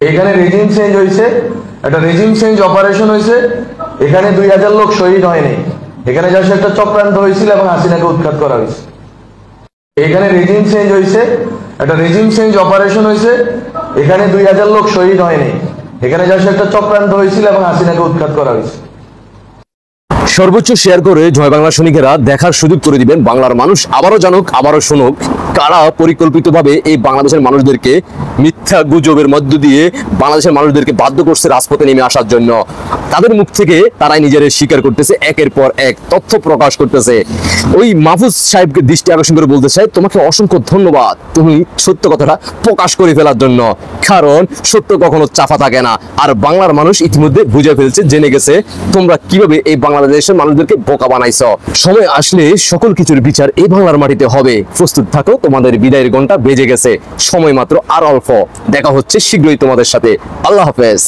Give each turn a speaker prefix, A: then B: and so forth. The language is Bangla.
A: এখানে রেজিম চেঞ্জ হয়েছে, একটা রেজিম চেঞ্জ অপারেশন হয়েছে। এখানে 2000 লোক শহীদ হয়নি, এখানে জাস্ট একটা চক্রান্ত হয়েছিল এবং হাসিনাকে উৎখাত করা হয়েছে। এখানে রেজিম চেঞ্জ হয়েছে, একটা রেজিম চেঞ্জ অপারেশন হয়েছে। এখানে 2000 লোক শহীদ হয়নি, এখানে জাস্ট একটা চক্রান্ত হয়েছিল এবং হাসিনাকে উৎখাত করা হয়েছে।
B: সর্বোচ্চ শেয়ার করে জয় বাংলা সৈনিকেরা দেখার সুযোগ করে দিবেন। বাংলার মানুষ আবারও জানুক, আবারও শুনুক, কারা পরিকল্পিতভাবে এই বাংলাদেশের মানুষদেরকে মিথ্যা গুজবের মধ্য দিয়ে বাংলাদেশের মানুষদেরকে বাধ্য করছে রাজপথে নেমে আসার জন্য। তাদের মুখ থেকে তারাই নিজেরা স্বীকার করতেছে, একের পর এক তথ্য প্রকাশ করতেছে। ওই মাহফুজ সাহেবকে দৃষ্টি আকর্ষণ করে বলতে চাই, তোমাকে অসংখ্য ধন্যবাদ তুমি সত্য কথাটা প্রকাশ করে ফেলার জন্য। কারণ সত্য কখনো চাপা থাকে না, আর বাংলার মানুষ ইতিমধ্যে বুঝে ফেলছে, জেনে গেছে তোমরা কিভাবে এই বাংলাদেশের মানুষদেরকে বোকা বানাইছো। সময় আসলে সকল কিছুর বিচার এই বাংলার মাটিতে হবে। প্রস্তুত থাকো, তোমাদের বিদায়ের ঘন্টা বেজে গেছে। সময় মাত্র আর অল্প। দেখা হচ্ছে শীঘ্রই তোমাদের সাথে। আল্লাহ হাফেজ।